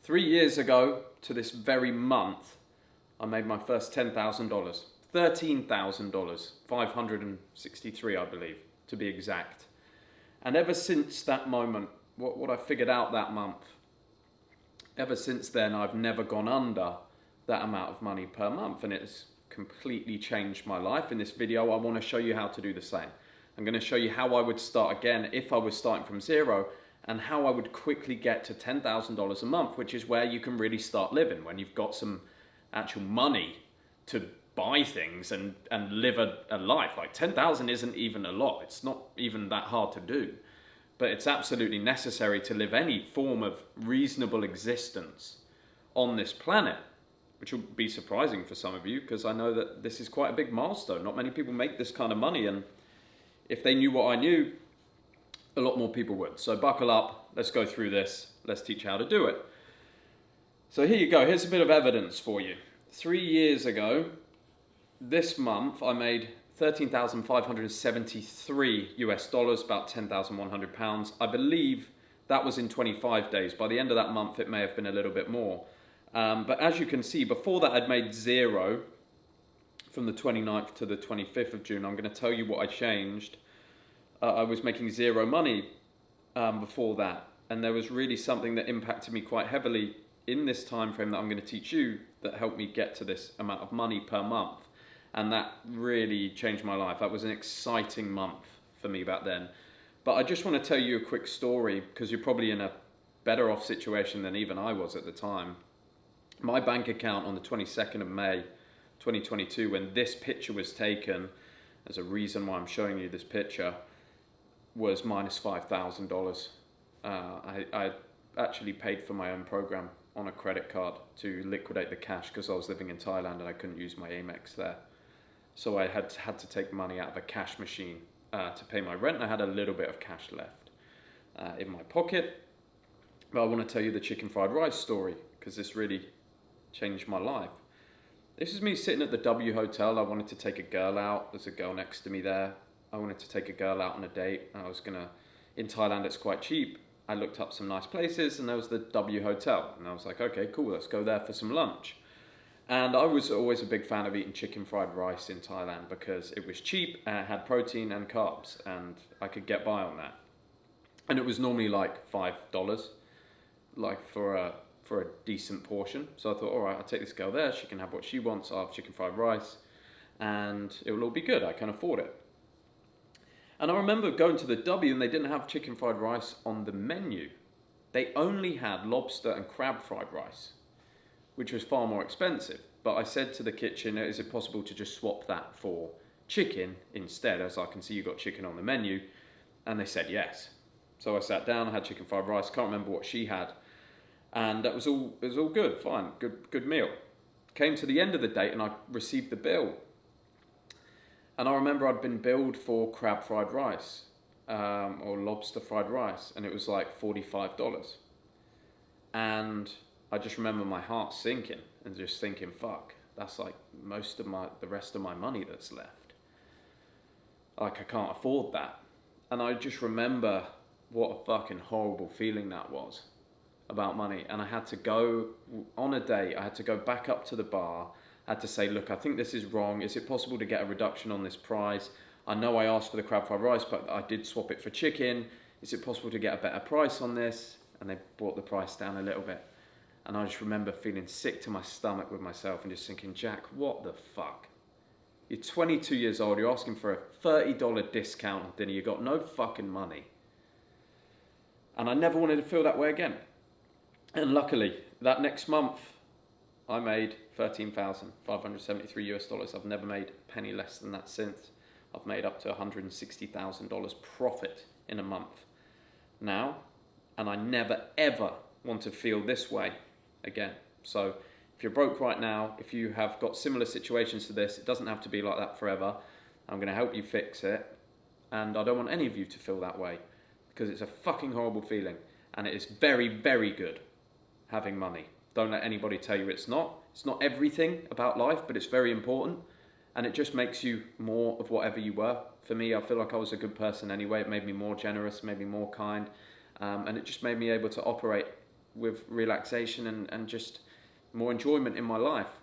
3 years ago to this very month, I made my first $10,000, $13,000, 563, I believe, to be exact. And ever since that moment, what I figured out that month, ever since then, I've never gone under that amount of money per month, and it's completely changed my life. In this video, I want to show you how to do the same. I'm going to show you how I would start again if I was starting from zero, and how I would quickly get to $10,000 a month, which is where you can really start living, when you've got some actual money to buy things and live a life. Like 10,000 isn't even a lot. It's not even that hard to do, but it's absolutely necessary to live any form of reasonable existence on this planet, which will be surprising for some of you, because I know that this is quite a big milestone. Not many people make this kind of money, and if they knew what I knew, a lot more people would. So buckle up, let's go through this, let's teach you how to do it. So here you go, here's a bit of evidence for you. 3 years ago, this month, I made 13,573 US dollars, about 10,100 pounds. I believe that was in 25 days. By the end of that month, it may have been a little bit more. But as you can see, before that I'd made zero from the 29th to the 25th of June. I'm going to tell you what I changed. I was making zero money before that, and there was really something that impacted me quite heavily in this time frame that I'm going to teach you, that helped me get to this amount of money per month, and that really changed my life. That was an exciting month for me back then. But I just want to tell you a quick story, because you're probably in a better off situation than even I was at the time. My bank account on the 22nd of May 2022, when this picture was taken, there's a reason why I'm showing you this picture, was minus $5,000. I actually paid for my own program on a credit card to liquidate the cash, because I was living in Thailand and I couldn't use my Amex there. So I had to take money out of a cash machine to pay my rent. I had a little bit of cash left in my pocket. But I want to tell you the chicken fried rice story, because this really changed my life. This is me sitting at the W Hotel. I wanted to take a girl out. There's a girl next to me there. I wanted to take a girl out on a date. In Thailand it's quite cheap. I looked up some nice places, and there was the W Hotel. And I was like, okay, cool, let's go there for some lunch. And I was always a big fan of eating chicken fried rice in Thailand, because it was cheap and it had protein and carbs, and I could get by on that. And it was normally like $5, like for a decent portion. So I thought, all right, I'll take this girl there. She can have what she wants. I'll have chicken fried rice, and it will all be good. I can afford it. And I remember going to the W, and they didn't have chicken fried rice on the menu. They only had lobster and crab fried rice, which was far more expensive. But I said to the kitchen, is it possible to just swap that for chicken instead, as I can see you got chicken on the menu? And they said yes. So I sat down, I had chicken fried rice, can't remember what she had. And it was all good, fine, good meal. Came to the end of the date and I received the bill. And I remember I'd been billed for crab fried rice or lobster fried rice, and it was like $45. And I just remember my heart sinking and just thinking, fuck, that's like most of the rest of my money that's left. Like, I can't afford that. And I just remember what a fucking horrible feeling that was about money. And I had to go on a date, I had to go back up to the bar, I had to say, look, I think this is wrong. Is it possible to get a reduction on this price? I know I asked for the crab fried rice, but I did swap it for chicken. Is it possible to get a better price on this? And they brought the price down a little bit. And I just remember feeling sick to my stomach with myself and just thinking, Jack, what the fuck? You're 22 years old, you're asking for a $30 discount on dinner, you got no fucking money. And I never wanted to feel that way again. And luckily, that next month, I made 13,573 US dollars. I've never made a penny less than that since. I've made up to $160,000 profit in a month now, and I never ever want to feel this way again. So if you're broke right now, if you have got similar situations to this, it doesn't have to be like that forever. I'm going to help you fix it, and I don't want any of you to feel that way, because it's a fucking horrible feeling, and it is very, very good having money. Don't let anybody tell you it's not. It's not everything about life, but it's very important. And it just makes you more of whatever you were. For me, I feel like I was a good person anyway. It made me more generous, made me more kind. And it just made me able to operate with relaxation and just more enjoyment in my life.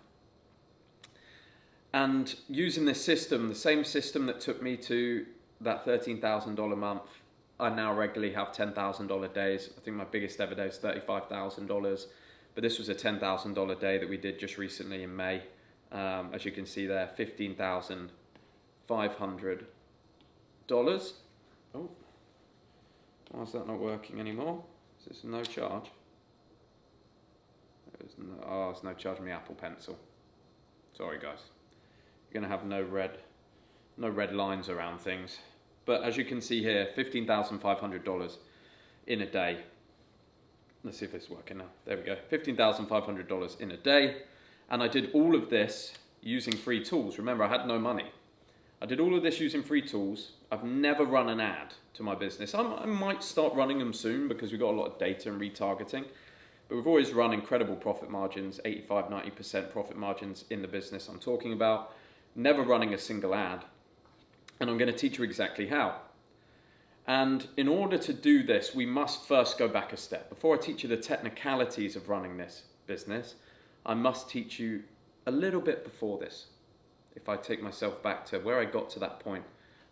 And using this system, the same system that took me to that $13,000 month, I now regularly have $10,000 days. I think my biggest ever day is $35,000, but this was a $10,000 day that we did just recently in May. As you can see there, $15,500. Oh, why is that not working anymore? Is this no charge? There's no charge on the Apple Pencil. Sorry guys. You're going to have no red lines around things. But as you can see here, $15,500 in a day. Let's see if it's working now. There we go. $15,500 in a day. And I did all of this using free tools. Remember, I had no money. I did all of this using free tools. I've never run an ad to my business. I might start running them soon because we've got a lot of data and retargeting. But we've always run incredible profit margins, 85, 90% profit margins in the business I'm talking about. Never running a single ad. And I'm going to teach you exactly how. And in order to do this, we must first go back a step. Before I teach you the technicalities of running this business, I must teach you a little bit before this. If I take myself back to where I got to that point,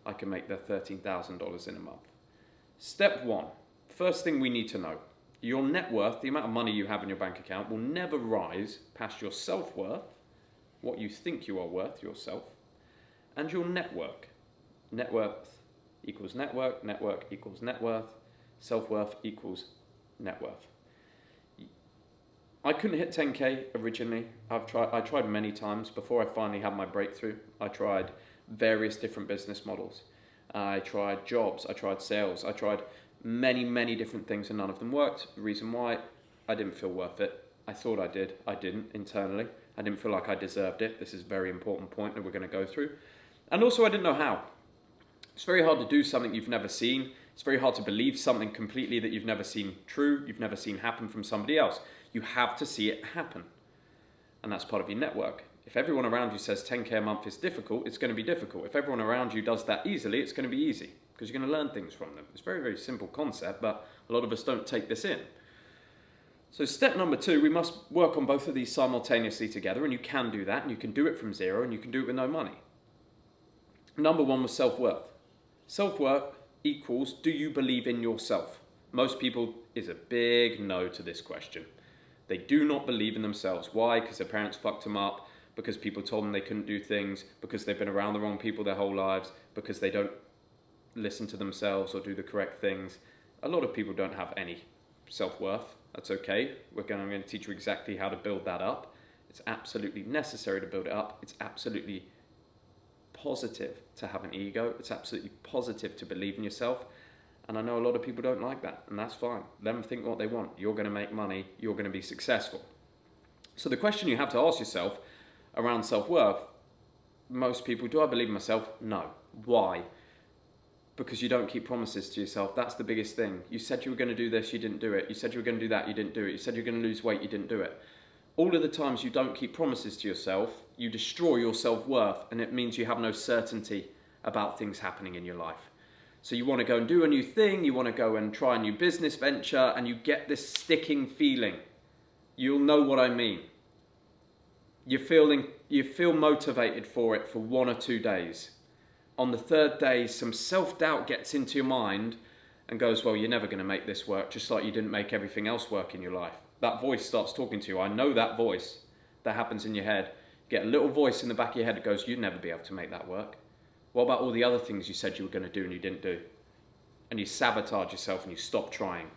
I can make the $13,000 in a month. Step one, first thing we need to know, your net worth, the amount of money you have in your bank account, will never rise past your self-worth, what you think you are worth yourself, and your network. Net worth equals network, network equals net worth, self-worth equals net worth. I couldn't hit 10K originally. I tried many times before I finally had my breakthrough. I tried various different business models. I tried jobs, I tried sales, I tried many different things and none of them worked. The reason why, I didn't feel worth it. I thought I did, I didn't internally. I didn't feel like I deserved it. This is a very important point that we're going to go through. And also I didn't know how. It's very hard to do something you've never seen. It's very hard to believe something completely that you've never seen true, you've never seen happen from somebody else. You have to see it happen. And that's part of your network. If everyone around you says 10K a month is difficult, it's going to be difficult. If everyone around you does that easily, it's going to be easy because you're going to learn things from them. It's a very simple concept, but a lot of us don't take this in. So step number 2, we must work on both of these simultaneously together, and you can do that, and you can do it from zero, and you can do it with no money. Number 1 was self-worth. Self-worth equals, do you believe in yourself? Most people is a big no to this question. They do not believe in themselves. Why? Because their parents fucked them up, because people told them they couldn't do things, because they've been around the wrong people their whole lives, because they don't listen to themselves or do the correct things. A lot of people don't have any self-worth. That's okay. I'm going to teach you exactly how to build that up. It's absolutely necessary to build it up. It's absolutely positive to have an ego. It's absolutely positive to believe in yourself. And I know a lot of people don't like that, and that's fine. Let them think what they want. You're going to make money. You're going to be successful. So the question you have to ask yourself around self-worth, most people, do I believe in myself? No. Why? Because you don't keep promises to yourself. That's the biggest thing. You said you were going to do this, you didn't do it. You said you were going to do that, you didn't do it. You said you were going to lose weight, you didn't do it. All of the times you don't keep promises to yourself, you destroy your self-worth, and it means you have no certainty about things happening in your life. So you want to go and do a new thing, you want to go and try a new business venture, and you get this sticking feeling. You'll know what I mean. You feel motivated for it for 1 or 2 days. On the 3rd day, some self-doubt gets into your mind and goes, well, you're never going to make this work, just like you didn't make everything else work in your life. That voice starts talking to you. I know that voice that happens in your head. You get a little voice in the back of your head that goes, you'd never be able to make that work. What about all the other things you said you were going to do and you didn't do? And you sabotage yourself and you stop trying.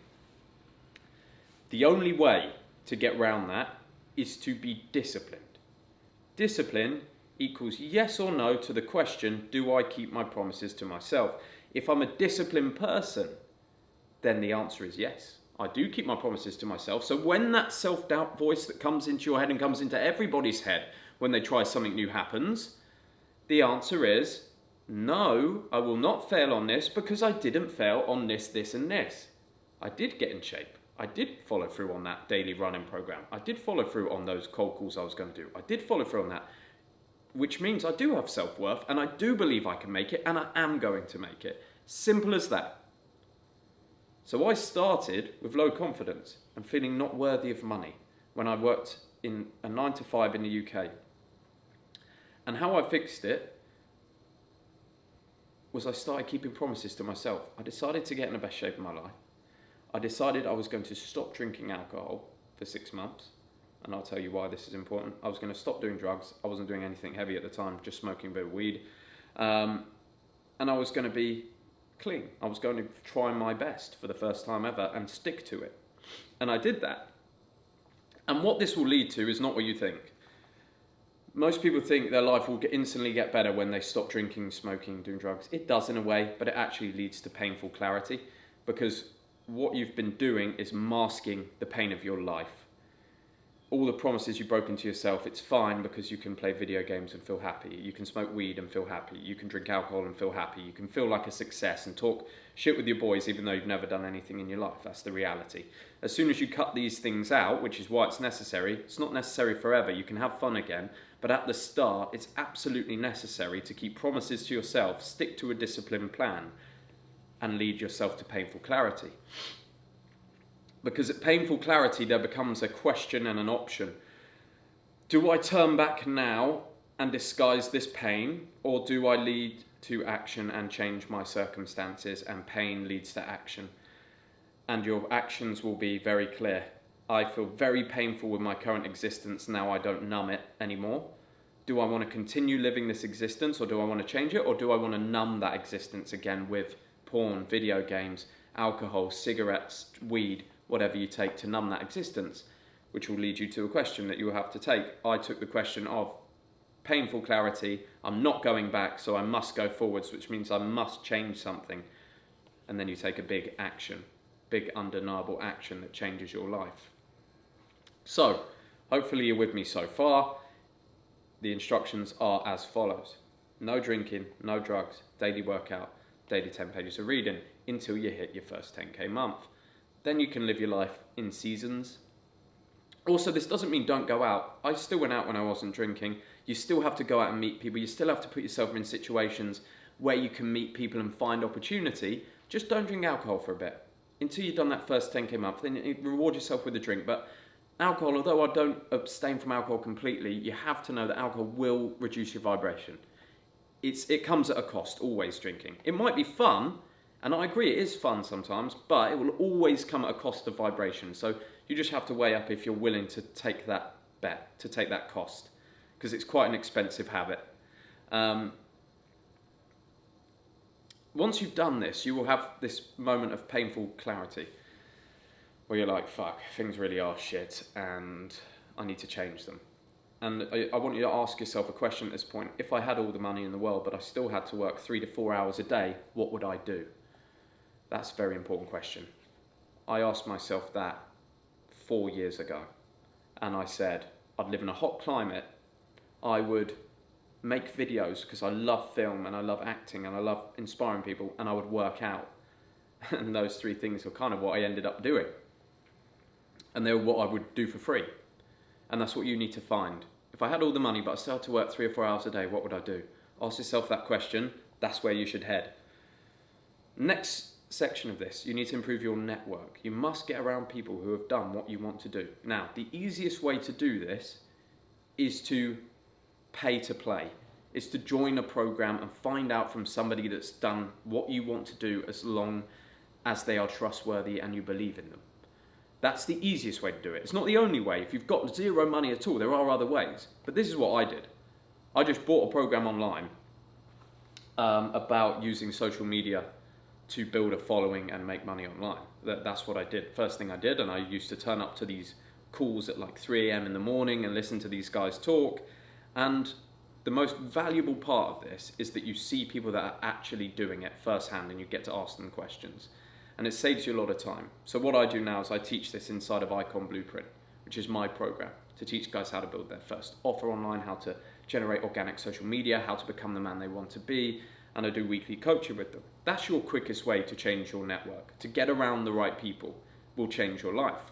The only way to get around that is to be disciplined. Discipline equals yes or no to the question, do I keep my promises to myself? If I'm a disciplined person, then the answer is yes. I do keep my promises to myself. So when that self-doubt voice that comes into your head and comes into everybody's head when they try something new happens, the answer is, no, I will not fail on this because I didn't fail on this, this, and this. I did get in shape. I did follow through on that daily running program. I did follow through on those cold calls I was going to do. I did follow through on that, which means I do have self-worth and I do believe I can make it and I am going to make it. Simple as that. So I started with low confidence. and feeling not worthy of money when I worked in a 9 to 5 in the UK. And how I fixed it was I started keeping promises to myself. I decided to get in the best shape of my life. I decided I was going to stop drinking alcohol for 6 months. And I'll tell you why this is important. I was going to stop doing drugs. I wasn't doing anything heavy at the time, just smoking a bit of weed. And I was going to be clean. I was going to try my best for the first time ever and stick to it. And I did that. And what this will lead to is not what you think. Most people think their life will instantly get better when they stop drinking, smoking, doing drugs. It does in a way, but it actually leads to painful clarity, because what you've been doing is masking the pain of your life. All the promises you've broken to yourself, it's fine because you can play video games and feel happy. You can smoke weed and feel happy. You can drink alcohol and feel happy. You can feel like a success and talk shit with your boys even though you've never done anything in your life. That's the reality. As soon as you cut these things out, which is why it's necessary, it's not necessary forever. You can have fun again. But at the start, it's absolutely necessary to keep promises to yourself, stick to a disciplined plan, and lead yourself to painful clarity. Because at painful clarity, there becomes a question and an option. Do I turn back now and disguise this pain, or do I lead to action and change my circumstances, and pain leads to action? And your actions will be very clear. I feel very painful with my current existence, now I don't numb it anymore. Do I want to continue living this existence, or do I want to change it, or do I want to numb that existence again with porn, video games, alcohol, cigarettes, weed, whatever you take to numb that existence, which will lead you to a question that you will have to take. I took the question of painful clarity. I'm not going back, so I must go forwards, which means I must change something. And then you take a big action, big undeniable action that changes your life. So, hopefully you're with me so far. The instructions are as follows. No drinking, no drugs, daily workout, daily 10 pages of reading until you hit your first 10k month. Then you can live your life in seasons. Also, this doesn't mean don't go out. I still went out when I wasn't drinking. You still have to go out and meet people. You still have to put yourself in situations where you can meet people and find opportunity. Just don't drink alcohol for a bit. Until you've done that first 10k month, then you reward yourself with a drink. But alcohol, although I don't abstain from alcohol completely, you have to know that alcohol will reduce your vibration. It comes at a cost, always drinking. It might be fun, and I agree it is fun sometimes, but it will always come at a cost of vibration. So you just have to weigh up if you're willing to take that bet, to take that cost, because it's quite an expensive habit. Once you've done this, you will have this moment of painful clarity where you're like, fuck, things really are shit and I need to change them. And I want you to ask yourself a question at this point. If I had all the money in the world, but I still had to work 3 to 4 hours a day, what would I do? That's a very important question. I asked myself that 4 years ago. And I said, I'd live in a hot climate. I would make videos because I love film and I love acting and I love inspiring people, and I would work out. And those 3 things were kind of what I ended up doing. And they were what I would do for free. And that's what you need to find. If I had all the money but I still had to work 3 or 4 hours a day, what would I do? Ask yourself that question. That's where you should head. Next section of this, you need to improve your network. You must get around people who have done what you want to do. Now, the easiest way to do this is to pay to play. Is to join a program and find out from somebody that's done what you want to do, as long as they are trustworthy and you believe in them. That's the easiest way to do it. It's not the only way. If you've got zero money at all, there are other ways. But this is what I did. I just bought a program online about using social media to build a following and make money online. That's what I did. First thing I did, and I used to turn up to these calls at like 3 a.m. in the morning and listen to these guys talk. And the most valuable part of this is that you see people that are actually doing it firsthand and you get to ask them questions. And it saves you a lot of time. So what I do now is I teach this inside of Icon Blueprint, which is my program, to teach guys how to build their first offer online, how to generate organic social media, how to become the man they want to be, and I do weekly coaching with them. That's your quickest way to change your network. To get around the right people will change your life.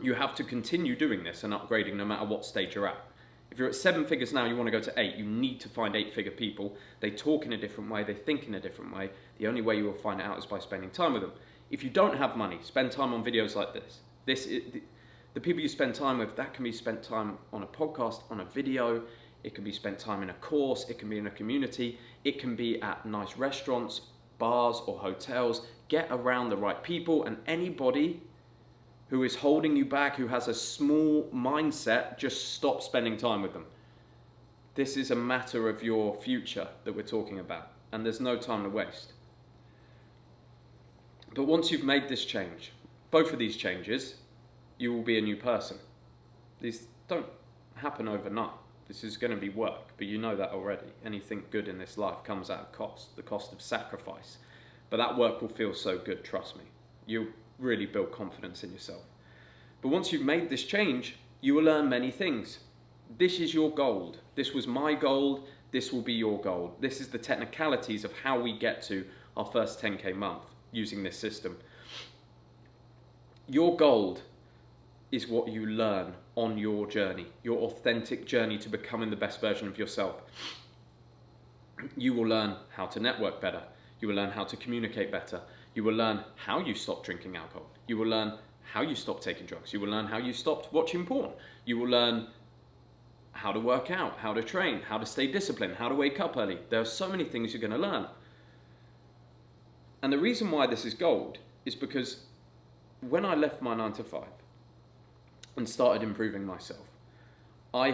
You have to continue doing this and upgrading no matter what stage you're at. If you're at 7 figures now, you want to go to 8, you need to find 8-figure people. They talk in a different way, they think in a different way. The only way you will find it out is by spending time with them. If you don't have money, spend time on videos like this. The people you spend time with, that can be spent time on a podcast, on a video, it can be spent time in a course, it can be in a community, it can be at nice restaurants, bars or hotels. Get around the right people, and anybody who is holding you back, who has a small mindset, just stop spending time with them. This is a matter of your future that we're talking about, and there's no time to waste. But once you've made this change, both of these changes, you will be a new person. These don't happen overnight. This is going to be work, but you know that already. Anything good in this life comes at a cost, the cost of sacrifice. But that work will feel so good, trust me. You'll really build confidence in yourself. But once you've made this change, you will learn many things. This is your gold. This was my gold. This will be your gold. This is the technicalities of how we get to our first 10K month using this system. Your gold is what you learn on your journey, your authentic journey to becoming the best version of yourself. You will learn how to network better. You will learn how to communicate better. You will learn how you stop drinking alcohol. You will learn how you stop taking drugs. You will learn how you stopped watching porn. You will learn how to work out, how to train, how to stay disciplined, how to wake up early. There are so many things you're going to learn. And the reason why this is gold is because when I left my 9 to 5 and started improving myself, I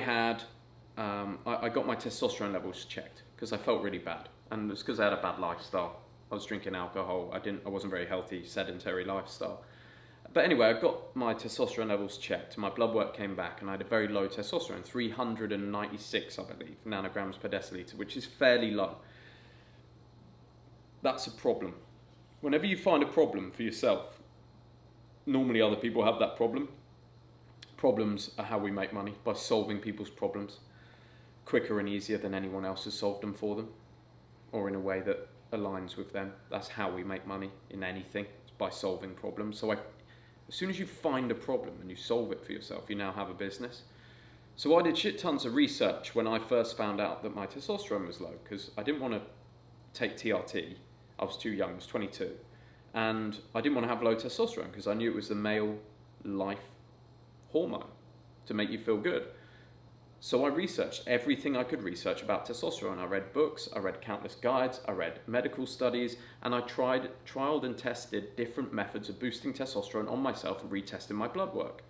got my testosterone levels checked because I felt really bad. And it's because I had a bad lifestyle. I was drinking alcohol. I wasn't very healthy, sedentary lifestyle. But anyway, I got my testosterone levels checked. My blood work came back and I had a very low testosterone, 396, I believe, nanograms per deciliter, which is fairly low. That's a problem. Whenever you find a problem for yourself, normally other people have that problem. Problems are how we make money, by solving people's problems quicker and easier than anyone else has solved them for them, or in a way that aligns with them. That's how we make money in anything, it's by solving problems. So as soon as you find a problem and you solve it for yourself, you now have a business. So I did shit tons of research when I first found out that my testosterone was low, because I didn't want to take TRT. I was too young, I was 22. And I didn't want to have low testosterone because I knew it was the male life hormone to make you feel good. So I researched everything I could research about testosterone. I read books, I read countless guides, I read medical studies, and I trialed and tested different methods of boosting testosterone on myself and retested my blood work.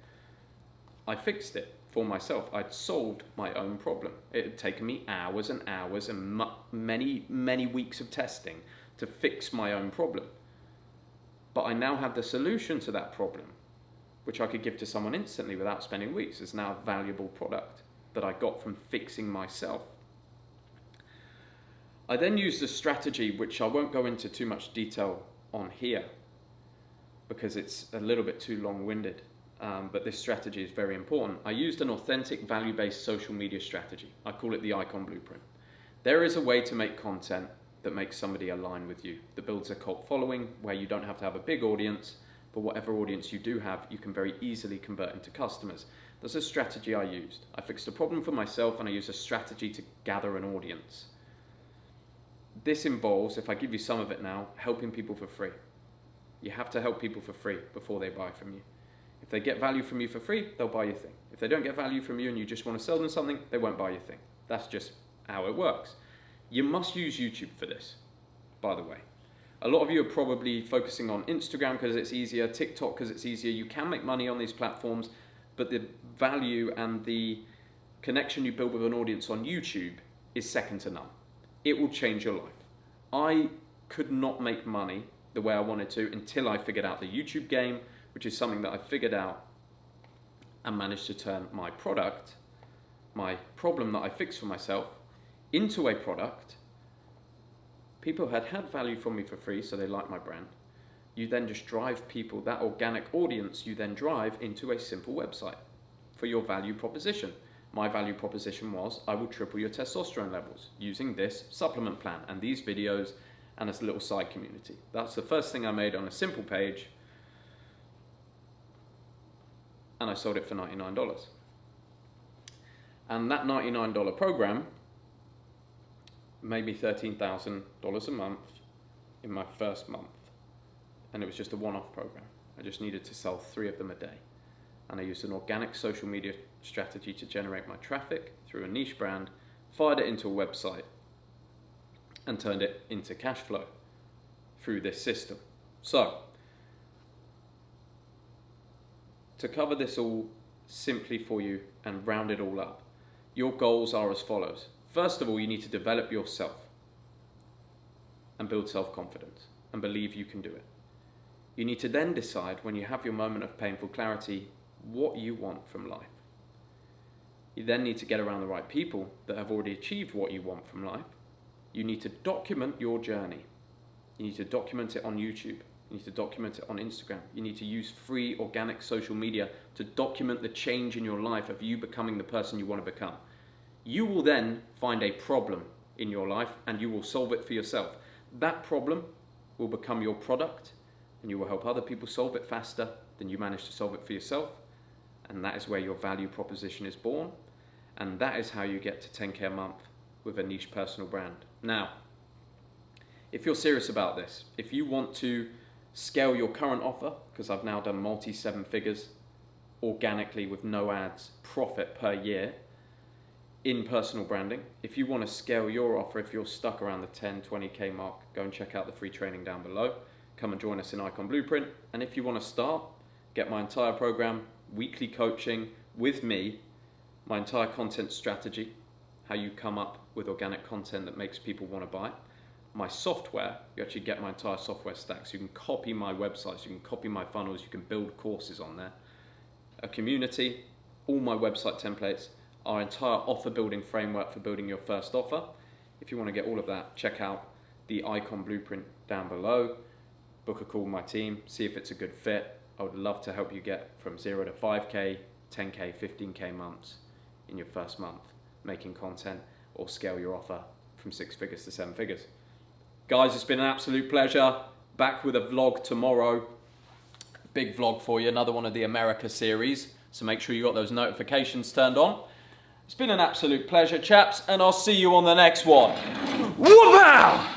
I fixed it for myself. I'd solved my own problem. It had taken me hours and hours and many weeks of testing to fix my own problem. But I now had the solution to that problem, which I could give to someone instantly without spending weeks. It's now a valuable product that I got from fixing myself. I then used a strategy which I won't go into too much detail on here because it's a little bit too long-winded, but this strategy is very important. I used an authentic value-based social media strategy. I call it the Icon Blueprint. There is a way to make content that makes somebody align with you, that builds a cult following where you don't have to have a big audience, but whatever audience you do have, you can very easily convert into customers. That's a strategy I used. I fixed a problem for myself and I used a strategy to gather an audience. This involves, if I give you some of it now, helping people for free. You have to help people for free before they buy from you. If they get value from you for free, they'll buy your thing. If they don't get value from you and you just want to sell them something, they won't buy your thing. That's just how it works. You must use YouTube for this, by the way. A lot of you are probably focusing on Instagram because it's easier, TikTok because it's easier. You can make money on these platforms, but the value and the connection you build with an audience on YouTube is second to none. It will change your life. I could not make money the way I wanted to until I figured out the YouTube game, which is something that I figured out and managed to turn my product, my problem that I fixed for myself, into a product. People had value from me for free, so they like my brand. You then just drive people, that organic audience, you then drive into a simple website for your value proposition. My value proposition was, I will triple your testosterone levels using this supplement plan and these videos and this little side community. That's the first thing I made on a simple page, and I sold it for $99. And that $99 program made me $13,000 a month in my first month. And it was just a one-off program. I just needed to sell 3 of them a day. And I used an organic social media strategy to generate my traffic through a niche brand, fired it into a website, and turned it into cash flow through this system. So, to cover this all simply for you and round it all up, your goals are as follows. First of all, you need to develop yourself and build self-confidence and believe you can do it. You need to then decide, when you have your moment of painful clarity, what you want from life. You then need to get around the right people that have already achieved what you want from life. You need to document your journey. You need to document it on YouTube. You need to document it on Instagram. You need to use free organic social media to document the change in your life of you becoming the person you want to become. You will then find a problem in your life and you will solve it for yourself. That problem will become your product and you will help other people solve it faster than you managed to solve it for yourself. And that is where your value proposition is born. And that is how you get to 10K a month with a niche personal brand. Now, if you're serious about this, if you want to scale your current offer, because I've now done multi 7 figures organically with no ads, profit per year in personal branding. If you want to scale your offer, if you're stuck around the 10, 20K mark, go and check out the free training down below. Come and join us in Icon Blueprint. And if you want to start, get my entire program, weekly coaching with me, my entire content strategy, how you come up with organic content that makes people want to buy. My software, you actually get my entire software stack. So you can copy my websites, you can copy my funnels, you can build courses on there. A community, all my website templates, our entire offer building framework for building your first offer. If you want to get all of that, check out the Icon Blueprint down below. Book a call with my team, see if it's a good fit. I would love to help you get from 0 to 5K, 10K, 15K months in your first month making content, or scale your offer from 6 figures to 7 figures. Guys, it's been an absolute pleasure. Back with a vlog tomorrow. Big vlog for you, another one of the America series. So make sure you got those notifications turned on. It's been an absolute pleasure, chaps, and I'll see you on the next one. Whoop-ow!